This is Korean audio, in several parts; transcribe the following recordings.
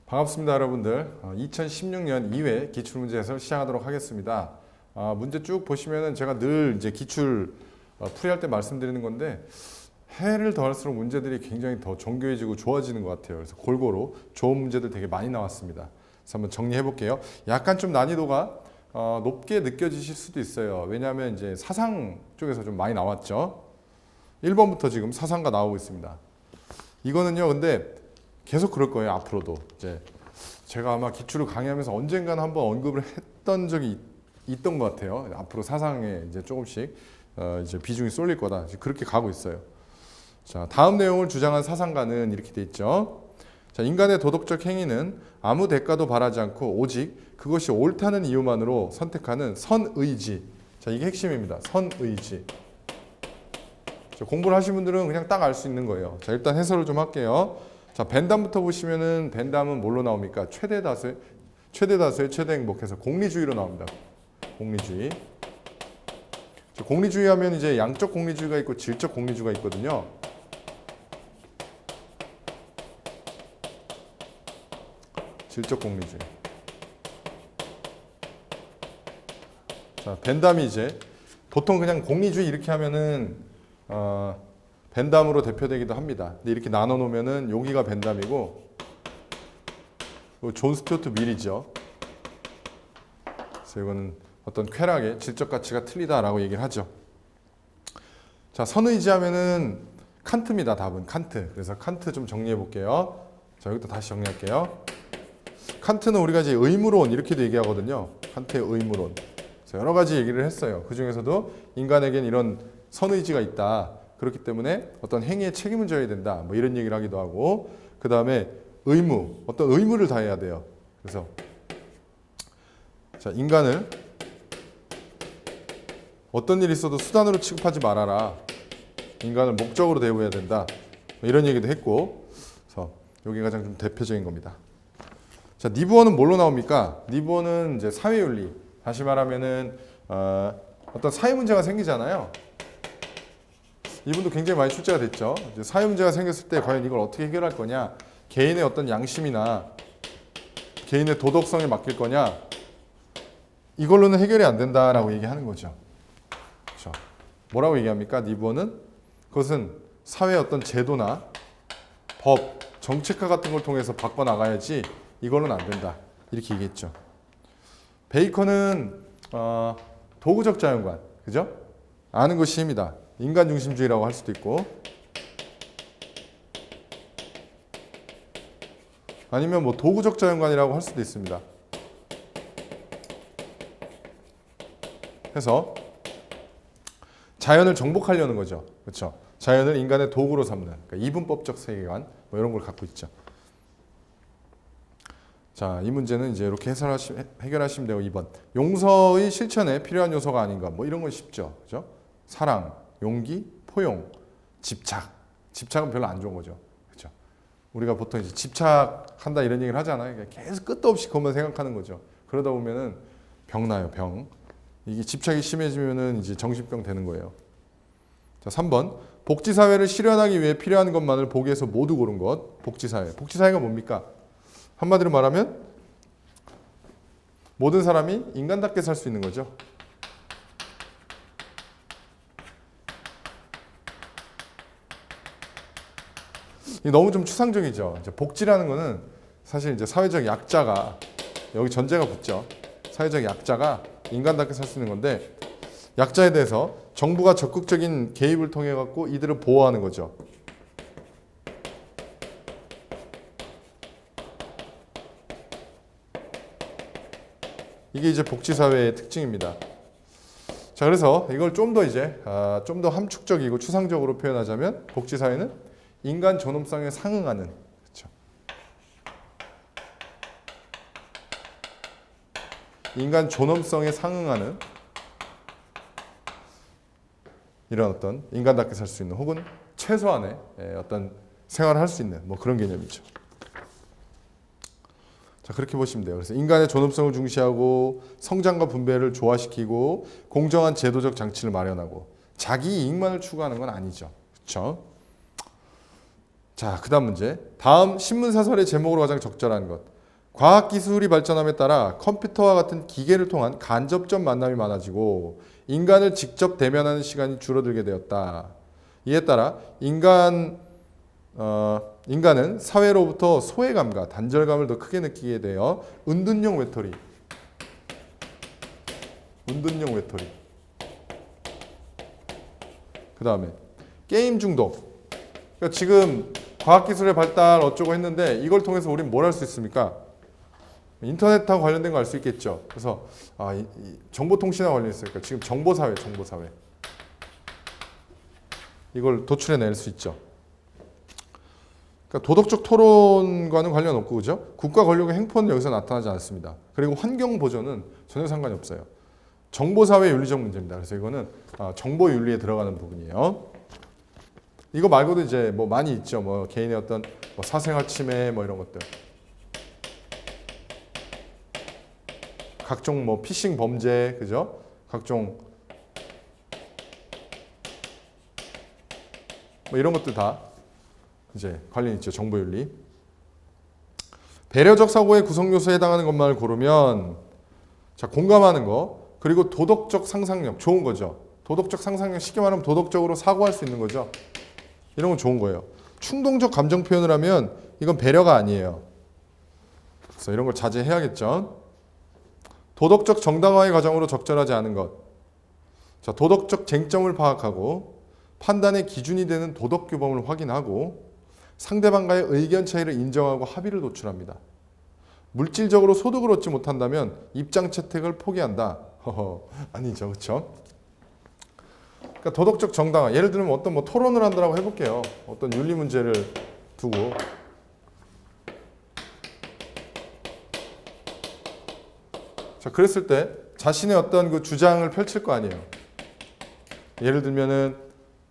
반갑습니다, 여러분들. 2016년 2회 기출문제 해설 시작하도록 하겠습니다. 문제 쭉 보시면은 제가 늘 이제 기출 풀이할 때 말씀드리는 건데 해를 더할수록 문제들이 굉장히 더 정교해지고 좋아지는 것 같아요. 그래서 골고루 좋은 문제들 되게 많이 나왔습니다. 그래서 한번 정리해 볼게요. 약간 좀 난이도가 높게 느껴지실 수도 있어요. 왜냐하면 이제 사상 쪽에서 좀 많이 나왔죠. 1번부터 지금 사상가 나오고 있습니다. 이거는요, 근데 계속 그럴 거예요. 앞으로도 이제 제가 아마 기출을 강의하면서 언젠가는 한번 언급을 했던 적이 있던 것 같아요. 앞으로 사상에 이제 조금씩 이제 비중이 쏠릴 거다. 그렇게 가고 있어요. 자, 다음 내용을 주장한 사상가는 이렇게 돼 있죠. 자, 인간의 도덕적 행위는 아무 대가도 바라지 않고 오직 그것이 옳다는 이유만으로 선택하는 선의지. 자, 이게 핵심입니다. 선의지. 공부를 하신 분들은 그냥 딱 알 수 있는 거예요. 자, 일단 해설을 좀 할게요. 자, 벤담부터 보시면은 벤담은 뭘로 나옵니까? 최대 다수의 최대 행복해서 공리주의로 나옵니다. 공리주의. 공리주의 하면 이제 양적 공리주의가 있고 질적 공리주의가 있거든요. 질적 공리주의. 자, 벤담이 이제 보통 그냥 공리주의 이렇게 하면은 벤담으로 대표되기도 합니다. 근데 이렇게 나눠 놓으면은 여기가 벤담이고 존 스튜어트 밀이죠. 그래서 이거는 어떤 쾌락의 질적 가치가 틀리다라고 얘기를 하죠. 자, 선의지하면은 칸트입니다. 답은 칸트. 그래서 칸트 좀 정리해 볼게요. 자, 여기도 다시 정리할게요. 칸트는 우리가 이제 의무론 이렇게도 얘기하거든요. 칸트의 의무론. 그래서 여러 가지 얘기를 했어요. 그 중에서도 인간에겐 이런 선의지가 있다. 그렇기 때문에 어떤 행위에 책임을 져야 된다. 뭐 이런 얘기를 하기도 하고, 그 다음에 의무, 어떤 의무를 다해야 돼요. 그래서 자, 인간을 어떤 일이 있어도 수단으로 취급하지 말아라. 인간을 목적으로 대우해야 된다. 뭐 이런 얘기도 했고, 그래서 여기 가장 좀 대표적인 겁니다. 자, 니부어는 뭘로 나옵니까? 니부어는 이제 사회윤리. 다시 말하면은 어떤 사회 문제가 생기잖아요. 이분도 굉장히 많이 출제가 됐죠. 이제 사회 문제가 생겼을 때 과연 이걸 어떻게 해결할 거냐, 개인의 어떤 양심이나 개인의 도덕성에 맡길 거냐, 이걸로는 해결이 안 된다라고 얘기하는 거죠. 그렇죠. 뭐라고 얘기합니까? 니부어는 그것은 사회의 어떤 제도나 법, 정책화 같은 걸 통해서 바꿔나가야지 이걸로는 안 된다. 이렇게 얘기했죠. 베이컨은 도구적 자연관, 그죠? 아는 것이 힘이다. 인간 중심주의라고 할 수도 있고, 아니면 뭐 도구적 자연관이라고 할 수도 있습니다. 해서 자연을 정복하려는 거죠. 그렇죠? 자연을 인간의 도구로 삼는, 그러니까 이분법적 세계관 뭐 이런 걸 갖고 있죠. 자, 이 문제는 이제 이렇게 해결하시면 되고, 2번. 용서의 실천에 필요한 요소가 아닌가. 뭐 이런 건 쉽죠. 그죠? 사랑, 용기, 포용, 집착. 집착은 별로 안 좋은 거죠. 그죠? 우리가 보통 이제 집착한다 이런 얘기를 하잖아요. 계속 끝도 없이 그것만 생각하는 거죠. 그러다 보면은 병 나요, 병. 이게 집착이 심해지면은 이제 정신병 되는 거예요. 자, 3번. 복지사회를 실현하기 위해 필요한 것만을 보기에서 모두 고른 것. 복지사회. 복지사회가 뭡니까? 한마디로 말하면 모든 사람이 인간답게 살 수 있는 거죠. 너무 좀 추상적이죠. 이제 복지라는 거는 사실 이제 사회적 약자가, 여기 전제가 붙죠. 사회적 약자가 인간답게 살 수 있는 건데, 약자에 대해서 정부가 적극적인 개입을 통해 갖고 이들을 보호하는 거죠. 이게 이제 복지사회의 특징입니다. 자, 그래서 이걸 좀 더 이제 좀 더 함축적이고 추상적으로 표현하자면 복지사회는 인간 존엄성에 상응하는, 그렇죠? 인간 존엄성에 상응하는 이런 어떤 인간답게 살 수 있는, 혹은 최소한의 어떤 생활을 할 수 있는 뭐 그런 개념이죠. 자, 그렇게 보시면 돼요. 그래서 인간의 존엄성을 중시하고 성장과 분배를 조화시키고 공정한 제도적 장치를 마련하고 자기 이익만을 추구하는 건 아니죠. 그렇죠? 자, 그 다음 문제. 다음 신문사설의 제목으로 가장 적절한 것. 과학기술이 발전함에 따라 컴퓨터와 같은 기계를 통한 간접적 만남이 많아지고 인간을 직접 대면하는 시간이 줄어들게 되었다. 이에 따라 인간은 사회로부터 소외감과 단절감을 더 크게 느끼게 되어 은둔형 외톨이. 그 다음에 게임 중독. 그러니까 지금 과학기술의 발달 어쩌고 했는데 이걸 통해서 우리는 뭘 할 수 있습니까? 인터넷하고 관련된 거 알 수 있겠죠. 그래서 이 정보통신하고 관련있으니까 지금 정보사회. 이걸 도출해낼 수 있죠. 그러니까 도덕적 토론과는 관련 없고, 그죠? 국가 권력의 행포는 여기서 나타나지 않습니다. 그리고 환경 보전은 전혀 상관이 없어요. 정보사회 윤리적 문제입니다. 그래서 이거는 정보윤리에 들어가는 부분이에요. 이거 말고도 이제 뭐 많이 있죠. 뭐 개인의 어떤 뭐 사생활 침해 뭐 이런 것들. 각종 뭐 피싱 범죄, 그죠? 각종 뭐 이런 것들 다 이제 관련 있죠. 정보윤리. 배려적 사고의 구성 요소에 해당하는 것만을 고르면 자, 공감하는 거, 그리고 도덕적 상상력, 좋은 거죠. 도덕적 상상력, 쉽게 말하면 도덕적으로 사고할 수 있는 거죠. 이런 건 좋은 거예요. 충동적 감정 표현을 하면 이건 배려가 아니에요. 그래서 이런 걸 자제해야겠죠. 도덕적 정당화의 과정으로 적절하지 않은 것. 자, 도덕적 쟁점을 파악하고 판단의 기준이 되는 도덕 규범을 확인하고 상대방과의 의견 차이를 인정하고 합의를 도출합니다. 물질적으로 소득을 얻지 못한다면 입장 채택을 포기한다. 아니죠, 그렇죠? 그러니까 도덕적 정당화. 예를 들면 어떤 뭐 토론을 한다라고 해볼게요. 어떤 윤리 문제를 두고. 자, 그랬을 때 자신의 어떤 그 주장을 펼칠 거 아니에요. 예를 들면은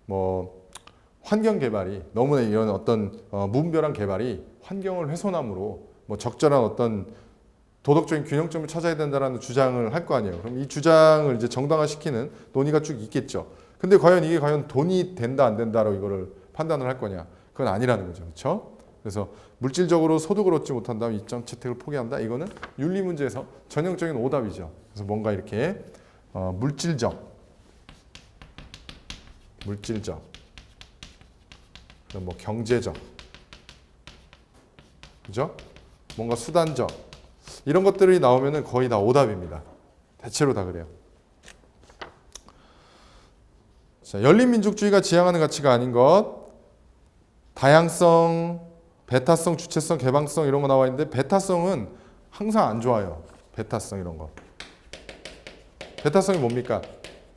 뭐 환경 개발이 너무나 이런 어떤 무분별한 개발이 환경을 훼손함으로 뭐 적절한 어떤 도덕적인 균형점을 찾아야 된다라는 주장을 할 거 아니에요. 그럼 이 주장을 이제 정당화시키는 논의가 쭉 있겠죠. 근데 과연 이게 과연 돈이 된다 안 된다로 이거를 판단을 할 거냐? 그건 아니라는 거죠. 그렇죠? 그래서 물질적으로 소득을 얻지 못한다면 입장 채택을 포기한다. 이거는 윤리 문제에서 전형적인 오답이죠. 그래서 뭔가 이렇게 물질적, 뭐 경제적, 그죠? 뭔가 수단적 이런 것들이 나오면은 거의 다 오답입니다. 대체로 다 그래요. 자, 열린민족주의가 지향하는 가치가 아닌 것, 다양성, 배타성, 주체성, 개방성 이런 거 나와 있는데 배타성은 항상 안 좋아요. 배타성 이런 거. 배타성이 뭡니까?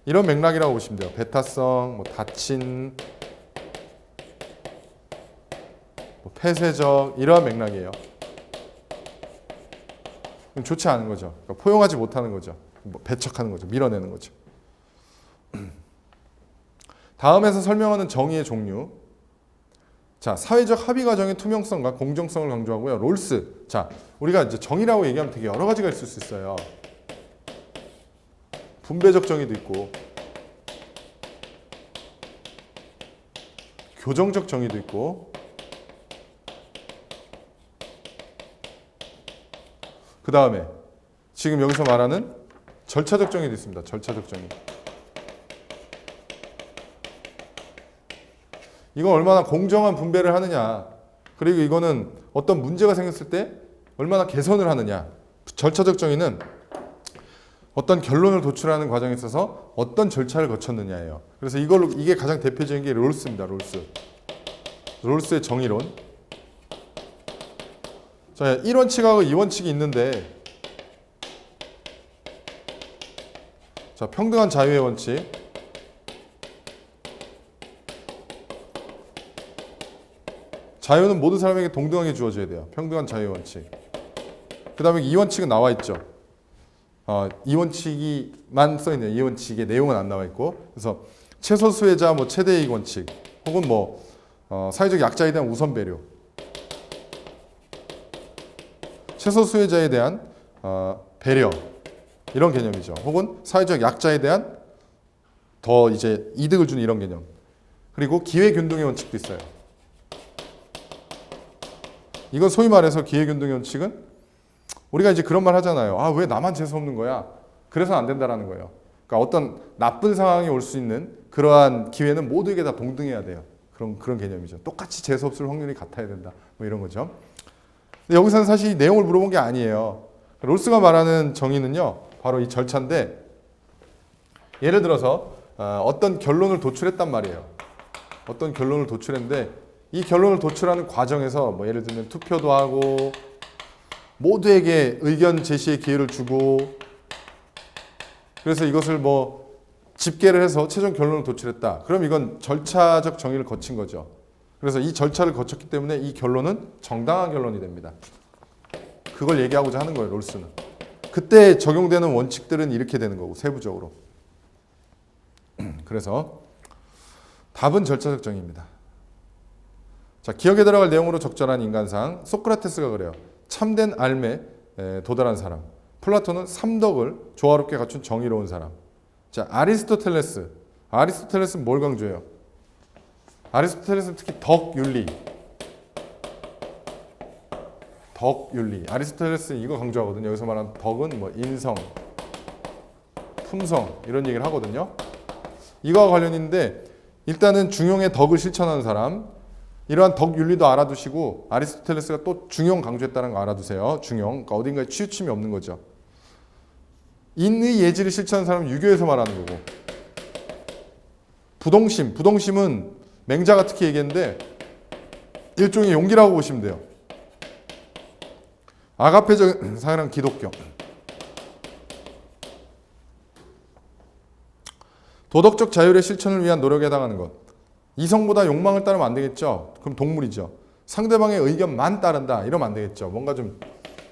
이런 맥락이라고 보시면 돼요. 배타성, 뭐 다친, 뭐 폐쇄적 이러한 맥락이에요. 좋지 않은 거죠. 그러니까 포용하지 못하는 거죠. 뭐 배척하는 거죠. 밀어내는 거죠. 다음에서 설명하는 정의의 종류. 자, 사회적 합의 과정의 투명성과 공정성을 강조하고요. 롤스. 자, 우리가 이제 정의라고 얘기하면 되게 여러 가지가 있을 수 있어요. 분배적 정의도 있고, 교정적 정의도 있고, 그 다음에 지금 여기서 말하는 절차적 정의도 있습니다. 절차적 정의. 이건 얼마나 공정한 분배를 하느냐, 그리고 이거는 어떤 문제가 생겼을 때 얼마나 개선을 하느냐. 절차적 정의는 어떤 결론을 도출하는 과정에 있어서 어떤 절차를 거쳤느냐예요. 그래서 이게 가장 대표적인 게 롤스입니다. 롤스의 정의론. 자, 1원칙하고 2원칙이 있는데, 자, 평등한 자유의 원칙. 자유는 모든 사람에게 동등하게 주어져야 돼요. 평등한 자유의 원칙. 그 다음에 2원칙은 나와 있죠. 2원칙이만 써있네요. 2원칙의 내용은 안 나와 있고. 그래서 최소 수혜자, 뭐 최대 이익 원칙, 혹은 뭐 사회적 약자에 대한 우선 배려. 최소 수혜자에 대한 배려. 이런 개념이죠. 혹은 사회적 약자에 대한 더 이제 이득을 주는 이런 개념. 그리고 기회균등의 원칙도 있어요. 이건 소위 말해서 기회균등의 원칙은 우리가 이제 그런 말 하잖아요. 아, 왜 나만 재수 없는 거야? 그래서 안 된다라는 거예요. 그러니까 어떤 나쁜 상황이 올 수 있는 그러한 기회는 모두에게 다 동등해야 돼요. 그런 개념이죠. 똑같이 재수 없을 확률이 같아야 된다. 뭐 이런 거죠. 근데 여기서는 사실 이 내용을 물어본 게 아니에요. 롤스가 말하는 정의는요, 바로 이 절차인데, 예를 들어서 어떤 결론을 도출했단 말이에요. 어떤 결론을 도출했는데, 이 결론을 도출하는 과정에서 뭐 예를 들면 투표도 하고 모두에게 의견 제시의 기회를 주고, 그래서 이것을 뭐 집계를 해서 최종 결론을 도출했다. 그럼 이건 절차적 정의를 거친 거죠. 그래서 이 절차를 거쳤기 때문에 이 결론은 정당한 결론이 됩니다. 그걸 얘기하고자 하는 거예요, 롤스는. 그때 적용되는 원칙들은 이렇게 되는 거고, 세부적으로. 그래서 답은 절차적 정의입니다. 자, 기억에 들어갈 내용으로 적절한 인간상. 소크라테스가 그래요. 참된 알매 도달한 사람. 플라톤은 삼덕을 조화롭게 갖춘 정의로운 사람. 자, 아리스토텔레스는 뭘 강조해요? 아리스토텔레스는 특히 덕윤리. 아리스토텔레스는 이거 강조하거든요. 여기서 말하는 덕은 뭐 인성, 품성 이런 얘기를 하거든요. 이거와 관련인데 일단은 중용의 덕을 실천하는 사람, 이러한 덕윤리도 알아두시고, 아리스토텔레스가 또 중용 강조했다는 거 알아두세요. 중용, 그러니까 어딘가에 치우침이 없는 거죠. 인의 예지를 실천하는 사람은 유교에서 말하는 거고, 부동심은 맹자가 특히 얘기했는데 일종의 용기라고 보시면 돼요. 아가페적인 사랑은 기독교. 도덕적 자율의 실천을 위한 노력에 해당하는 것. 이성보다 욕망을 따르면 안 되겠죠. 그럼 동물이죠. 상대방의 의견만 따른다. 이러면 안 되겠죠. 뭔가 좀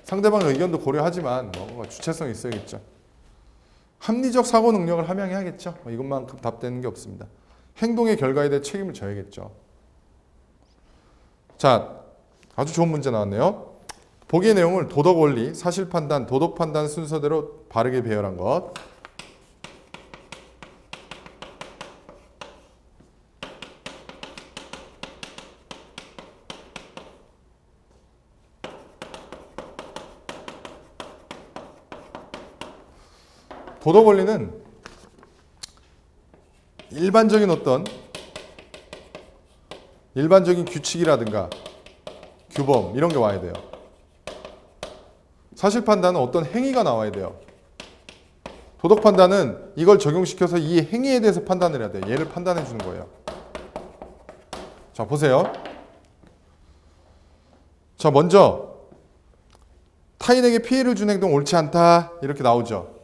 상대방의 의견도 고려하지만 뭔가 주체성이 있어야겠죠. 합리적 사고 능력을 함양해야겠죠. 이것만큼 답되는 게 없습니다. 행동의 결과에 대해 책임을 져야겠죠. 자, 아주 좋은 문제 나왔네요. 보기의 내용을 도덕 원리, 사실 판단, 도덕 판단 순서대로 바르게 배열한 것. 도덕 원리는 일반적인 규칙이라든가 규범 이런 게 와야 돼요. 사실 판단은 어떤 행위가 나와야 돼요. 도덕 판단은 이걸 적용시켜서 이 행위에 대해서 판단을 해야 돼요. 얘를 판단해 주는 거예요. 자, 보세요. 자, 먼저 타인에게 피해를 준 행동 옳지 않다 이렇게 나오죠.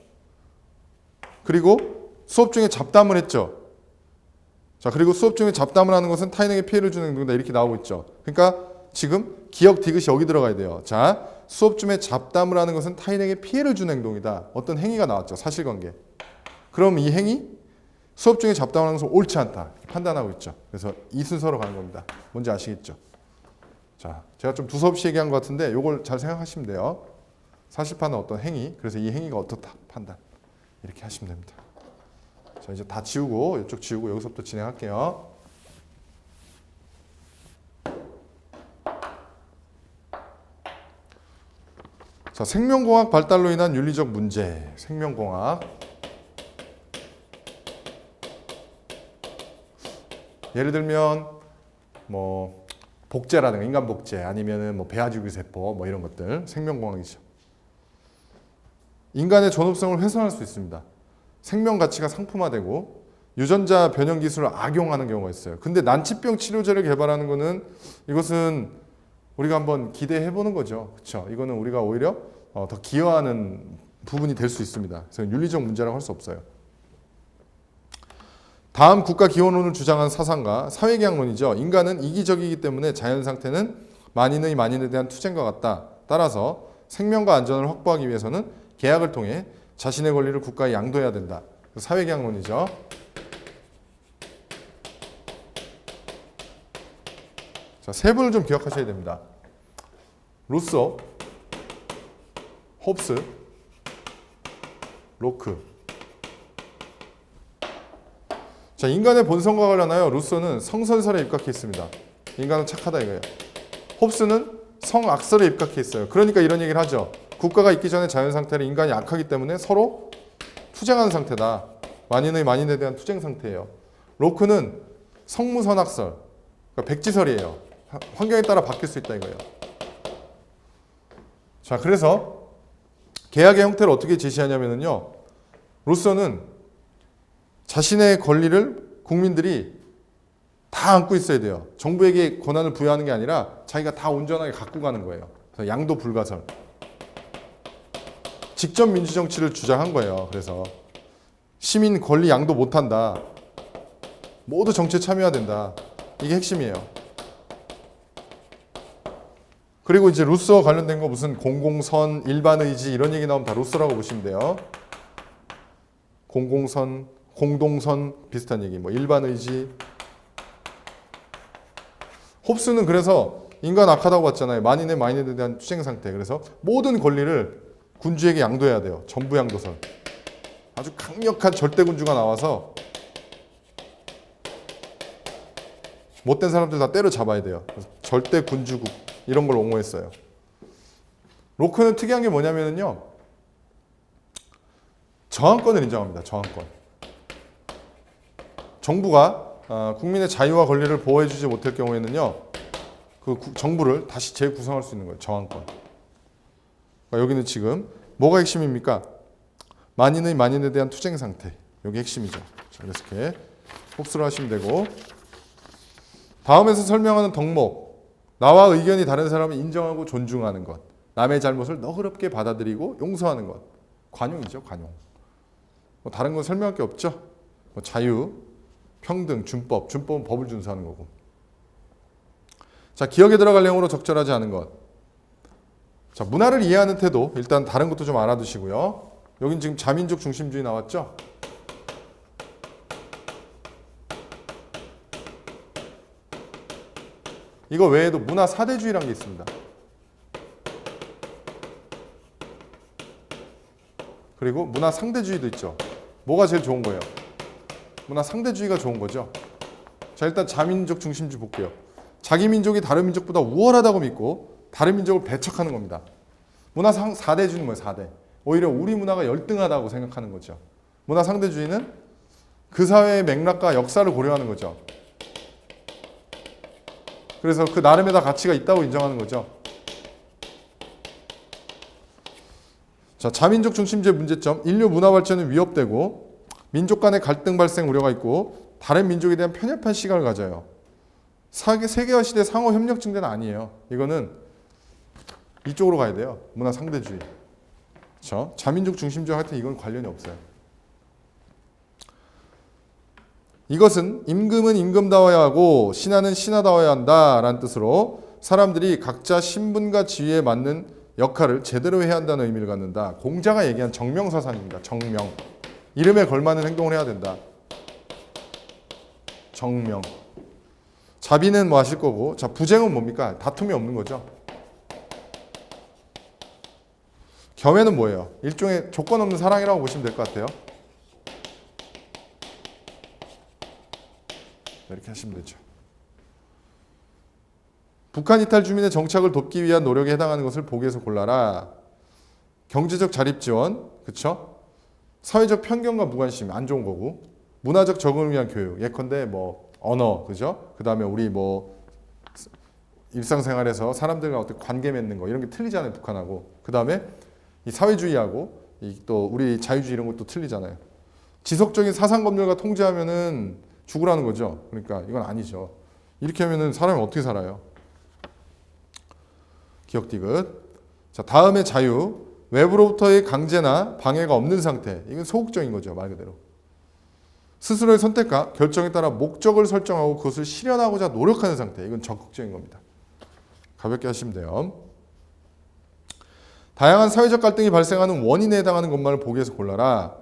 그리고 수업 중에 잡담을 했죠. 자, 그리고 수업 중에 잡담을 하는 것은 타인에게 피해를 주는 행동이다 이렇게 나오고 있죠. 그러니까 지금 기억 디귿이 여기 들어가야 돼요. 자, 수업 중에 잡담을 하는 것은 타인에게 피해를 주는 행동이다. 어떤 행위가 나왔죠. 사실관계. 그럼 이 행위, 수업 중에 잡담을 하는 것은 옳지 않다. 판단하고 있죠. 그래서 이 순서로 가는 겁니다. 뭔지 아시겠죠? 자, 제가 좀 두서없이 얘기한 것 같은데 이걸 잘 생각하시면 돼요. 사실판은 어떤 행위, 그래서 이 행위가 어떻다. 판단. 이렇게 하시면 됩니다. 자, 이제 다 지우고 이쪽 지우고 여기서부터 진행할게요. 자, 생명공학 발달로 인한 윤리적 문제. 생명공학. 예를 들면 뭐 복제라든가 인간 복제 아니면은 뭐 배아주기 세포 뭐 이런 것들 생명공학이죠. 인간의 존엄성을 훼손할 수 있습니다. 생명 가치가 상품화되고 유전자 변형 기술을 악용하는 경우가 있어요. 근데 난치병 치료제를 개발하는 거는 이것은 우리가 한번 기대해 보는 거죠. 그렇죠? 이거는 우리가 오히려 더 기여하는 부분이 될 수 있습니다. 그래서 윤리적 문제라고 할 수 없어요. 다음 국가 기원론을 주장한 사상가 사회계약론이죠. 인간은 이기적이기 때문에 자연 상태는 만인에 대한 투쟁과 같다. 따라서 생명과 안전을 확보하기 위해서는 계약을 통해 자신의 권리를 국가에 양도해야 된다. 사회계약론이죠. 자, 세 분을 좀 기억하셔야 됩니다. 루소, 홉스, 로크. 자, 인간의 본성과 관련하여 루소는 성선설에 입각해 있습니다. 인간은 착하다 이거예요. 홉스는 성악설에 입각해 있어요. 그러니까 이런 얘기를 하죠. 국가가 있기 전에 자연 상태는 인간이 약하기 때문에 서로 투쟁하는 상태다. 만인의 만인에 대한 투쟁 상태예요. 로크는 성무선악설, 그러니까 백지설이에요. 환경에 따라 바뀔 수 있다 이거예요. 자, 그래서 계약의 형태를 어떻게 제시하냐면요. 루소는 자신의 권리를 국민들이 다 안고 있어야 돼요. 정부에게 권한을 부여하는 게 아니라 자기가 다 온전하게 갖고 가는 거예요. 그래서 양도 불가설. 직접 민주정치를 주장한 거예요. 그래서 시민 권리 양도 못한다. 모두 정치에 참여해야 된다. 이게 핵심이에요. 그리고 이제 루소와 관련된 거 무슨 공공선, 일반의지 이런 얘기 나오면 다 루소라고 보시면 돼요. 공공선, 공동선 비슷한 얘기, 뭐 일반의지. 홉스는 그래서 인간 악하다고 봤잖아요. 만인의 만인에 대한 투쟁 상태. 그래서 모든 권리를 군주에게 양도해야 돼요. 전부 양도설. 아주 강력한 절대 군주가 나와서 못된 사람들 다 때려잡아야 돼요. 절대 군주국 이런 걸 옹호했어요. 로크는 특이한 게 뭐냐면요. 저항권을 인정합니다. 저항권. 정부가 국민의 자유와 권리를 보호해주지 못할 경우에는요. 그 정부를 다시 재구성할 수 있는 거예요. 저항권. 그러니까 여기는 지금 뭐가 핵심입니까? 만인의 만인에 대한 투쟁 상태. 이게 핵심이죠. 자, 그래서 이렇게 흡수를 하시면 되고 다음에서 설명하는 덕목. 나와 의견이 다른 사람을 인정하고 존중하는 것. 남의 잘못을 너그럽게 받아들이고 용서하는 것. 관용이죠. 관용. 뭐 다른 건 설명할 게 없죠. 뭐 자유, 평등, 준법. 준법은 법을 준수하는 거고. 자, 기억에 들어갈 내용으로 적절하지 않은 것. 자, 문화를 이해하는 태도. 일단 다른 것도 좀 알아두시고요. 여긴 지금 자민족 중심주의 나왔죠? 이거 외에도 문화 사대주의라는 게 있습니다. 그리고 문화 상대주의도 있죠. 뭐가 제일 좋은 거예요? 문화 상대주의가 좋은 거죠. 자, 일단 자민족 중심주의 볼게요. 자기 민족이 다른 민족보다 우월하다고 믿고 다른 민족을 배척하는 겁니다. 문화 4대주의는 뭐예요? 4대. 오히려 우리 문화가 열등하다고 생각하는 거죠. 문화 상대주의는 그 사회의 맥락과 역사를 고려하는 거죠. 그래서 그 나름의 다 가치가 있다고 인정하는 거죠. 자, 자민족 중심주의 문제점. 인류 문화 발전은 위협되고 민족 간의 갈등 발생 우려가 있고 다른 민족에 대한 편협한 시각을 가져요. 세계화 시대 상호 협력 증대는 아니에요. 이거는 이쪽으로 가야 돼요. 문화 상대주의. 그렇죠? 자민족 중심주의 하여튼 이건 관련이 없어요. 이것은 임금은 임금다워야 하고 신하는 신하다워야 한다라는 뜻으로 사람들이 각자 신분과 지위에 맞는 역할을 제대로 해야 한다는 의미를 갖는다. 공자가 얘기한 정명사상입니다. 정명. 이름에 걸맞는 행동을 해야 된다. 정명. 자비는 뭐 하실 거고, 자, 부쟁은 뭡니까? 다툼이 없는 거죠. 겸해는 뭐예요? 일종의 조건 없는 사랑이라고 보시면 될 것 같아요. 이렇게 하시면 되죠. 북한 이탈 주민의 정착을 돕기 위한 노력에 해당하는 것을 보기에서 골라라. 경제적 자립 지원, 그렇죠? 사회적 편견과 무관심 안 좋은 거고, 문화적 적응을 위한 교육, 예컨대 뭐 언어, 그죠? 그 다음에 우리 뭐 일상생활에서 사람들과 어떻게 관계 맺는 거 이런 게 틀리잖아요, 북한하고. 그 다음에 이 사회주의하고 또 우리 자유주의 이런 것도 틀리잖아요. 지속적인 사상 검열과 통제하면은 죽으라는 거죠. 그러니까 이건 아니죠. 이렇게 하면은 사람이 어떻게 살아요? 기억 디귿. 자, 다음에 자유. 외부로부터의 강제나 방해가 없는 상태. 이건 소극적인 거죠, 말 그대로. 스스로의 선택과 결정에 따라 목적을 설정하고 그것을 실현하고자 노력하는 상태. 이건 적극적인 겁니다. 가볍게 하시면 돼요. 다양한 사회적 갈등이 발생하는 원인에 해당하는 것만을 보기에서 골라라.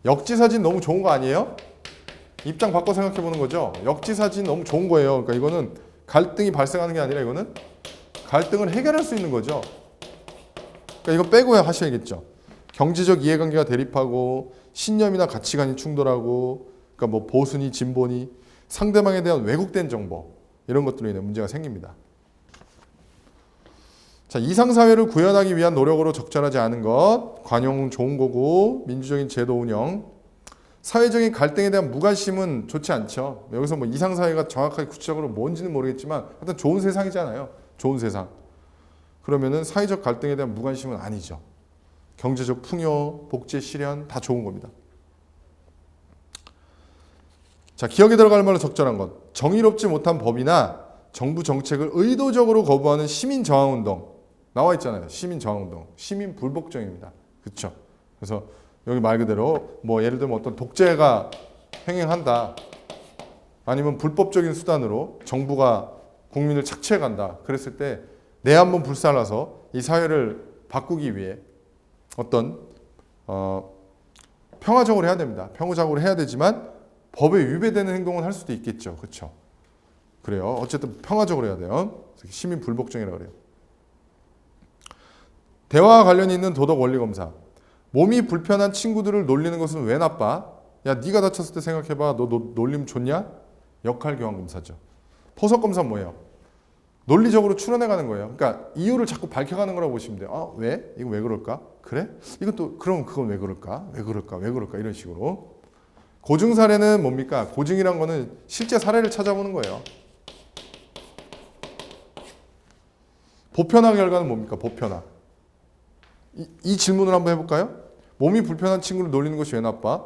역지사진 너무 좋은 거 아니에요? 입장 바꿔 생각해 보는 거죠. 역지사진 너무 좋은 거예요. 그러니까 이거는 갈등이 발생하는 게 아니라 이거는 갈등을 해결할 수 있는 거죠. 그러니까 이거 빼고 하셔야겠죠. 경제적 이해관계가 대립하고 신념이나 가치관이 충돌하고 그러니까 뭐 보수니 진보니 상대방에 대한 왜곡된 정보 이런 것들로 인해 문제가 생깁니다. 자, 이상사회를 구현하기 위한 노력으로 적절하지 않은 것, 관용은 좋은 거고 민주적인 제도 운영, 사회적인 갈등에 대한 무관심은 좋지 않죠. 여기서 뭐 이상사회가 정확하게 구체적으로 뭔지는 모르겠지만 하여튼 좋은 세상이잖아요. 좋은 세상. 그러면은 사회적 갈등에 대한 무관심은 아니죠. 경제적 풍요, 복지 실현 다 좋은 겁니다. 자, 기억에 들어갈 말로 적절한 것. 정의롭지 못한 법이나 정부 정책을 의도적으로 거부하는 시민 저항 운동. 나와 있잖아요. 시민 저항 운동. 시민 불복종입니다. 그렇죠? 그래서 여기 말 그대로 뭐 예를 들면 어떤 독재가 행행한다. 아니면 불법적인 수단으로 정부가 국민을 착취해 간다. 그랬을 때 내 한번 불살라서 이 사회를 바꾸기 위해 어떤 평화적으로 해야 됩니다. 평화적으로 해야 되지만 법에 위배되는 행동을 할 수도 있겠죠. 그렇죠? 그래요. 어쨌든 평화적으로 해야 돼요. 시민 불복종이라고 그래요. 대화와 관련이 있는 도덕 원리 검사. 몸이 불편한 친구들을 놀리는 것은 왜 나빠? 야, 네가 다쳤을 때 생각해봐. 너 놀림 좋냐? 역할 교환 검사죠. 포석 검사는 뭐예요? 논리적으로 추론해가는 거예요. 그러니까 이유를 자꾸 밝혀가는 거라고 보시면 돼요. 아, 왜? 이거 왜 그럴까? 그래? 이것도 그럼 그건 왜 그럴까? 왜 그럴까? 왜 그럴까? 이런 식으로. 고증 사례는 뭡니까? 고증이란 거는 실제 사례를 찾아보는 거예요. 보편화 결과는 뭡니까? 보편화. 이 질문을 한번 해볼까요? 몸이 불편한 친구를 놀리는 것이 왜 나빠?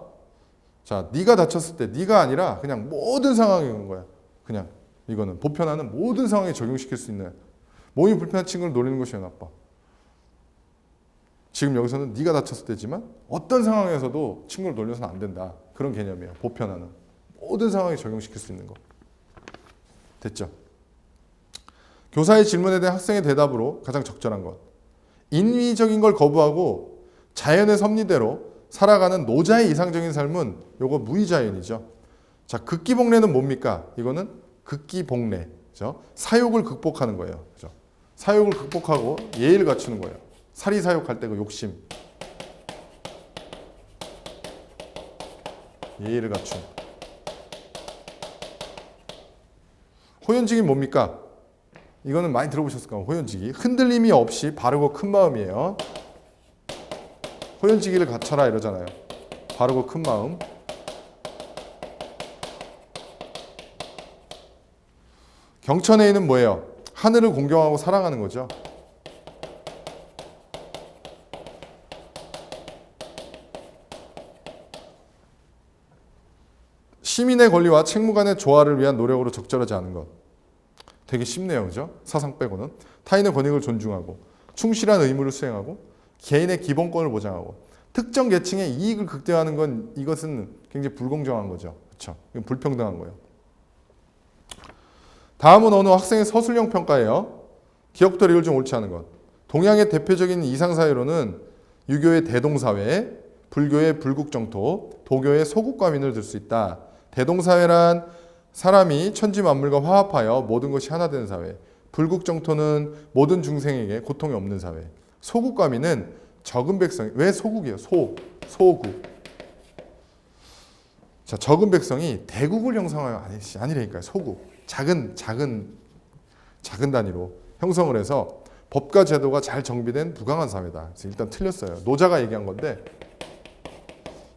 자, 네가 다쳤을 때 네가 아니라 그냥 모든 상황이 오는 거야. 그냥 이거는 보편화는 모든 상황에 적용시킬 수 있는. 몸이 불편한 친구를 놀리는 것이 왜 나빠? 지금 여기서는 네가 다쳤을 때지만 어떤 상황에서도 친구를 놀려서는 안 된다. 그런 개념이에요. 보편화는 모든 상황에 적용시킬 수 있는 거. 됐죠? 교사의 질문에 대한 학생의 대답으로 가장 적절한 것. 인위적인 걸 거부하고 자연의 섭리대로 살아가는 노자의 이상적인 삶은 요거 무의자연이죠. 자, 극기복례는 뭡니까? 이거는 극기복례. 그죠? 사욕을 극복하는 거예요. 그죠? 사욕을 극복하고 예의를 갖추는 거예요. 사리사욕할 때 그 욕심. 예의를 갖춘. 호연직이 뭡니까? 이거는 많이 들어보셨을 거예요. 호연지기. 흔들림이 없이 바르고 큰 마음이에요. 호연지기를 갖춰라 이러잖아요. 바르고 큰 마음. 경천회의는 뭐예요? 하늘을 공경하고 사랑하는 거죠. 시민의 권리와 책무간의 조화를 위한 노력으로 적절하지 않은 것. 되게 쉽네요. 그죠? 사상 빼고는. 타인의 권익을 존중하고 충실한 의무를 수행하고 개인의 기본권을 보장하고 특정 계층의 이익을 극대화하는 건 이것은 굉장히 불공정한 거죠. 그렇죠? 이건 불평등한 거예요. 다음은 어느 학생의 서술형 평가예요. 기억도 리을 좀 옳지 않은 것. 동양의 대표적인 이상사회로는 유교의 대동사회, 불교의 불국정토, 도교의 소국과민을 들 수 있다. 대동사회란 사람이 천지 만물과 화합하여 모든 것이 하나 되는 사회. 불국정토는 모든 중생에게 고통이 없는 사회. 소국과민은 적은 백성이, 왜 소국이에요? 소국. 자, 적은 백성이 대국을 형성하여 아니라니까요. 소국. 작은 단위로 형성을 해서 법과 제도가 잘 정비된 부강한 사회다. 그래서 일단 틀렸어요. 노자가 얘기한 건데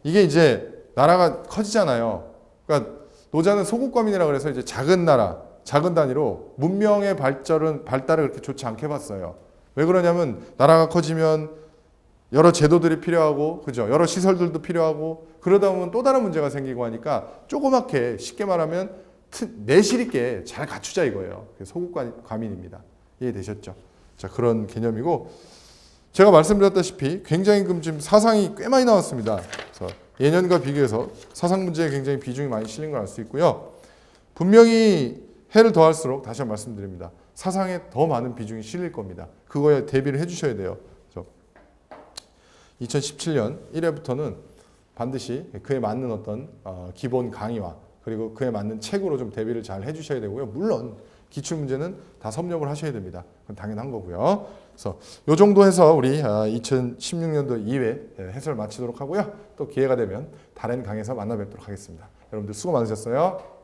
이게 이제 나라가 커지잖아요. 그러니까 노자는 소국과민이라고 그래서 이제 작은 나라, 작은 단위로 문명의 발달을 그렇게 좋지 않게 봤어요. 왜 그러냐면 나라가 커지면 여러 제도들이 필요하고, 그죠? 여러 시설들도 필요하고, 그러다 보면 또 다른 문제가 생기고 하니까 조그맣게 쉽게 말하면 내실 있게 잘 갖추자 이거예요. 소국과민입니다. 이해되셨죠? 자, 그런 개념이고 제가 말씀드렸다시피 굉장히 지금 사상이 꽤 많이 나왔습니다. 그래서 예년과 비교해서 사상 문제에 굉장히 비중이 많이 실린 걸 알 수 있고요. 분명히 해를 더할수록 다시 한번 말씀드립니다. 사상에 더 많은 비중이 실릴 겁니다. 그거에 대비를 해주셔야 돼요. 그래서 2017년 1회부터는 반드시 그에 맞는 어떤 기본 강의와 그리고 그에 맞는 책으로 좀 대비를 잘 해주셔야 되고요. 물론 기출문제는 다 섭렵을 하셔야 됩니다. 그건 당연한 거고요. 그래서 이 정도 해서 우리 2016년도 2회 해설 마치도록 하고요. 또 기회가 되면 다른 강의에서 만나 뵙도록 하겠습니다. 여러분들 수고 많으셨어요.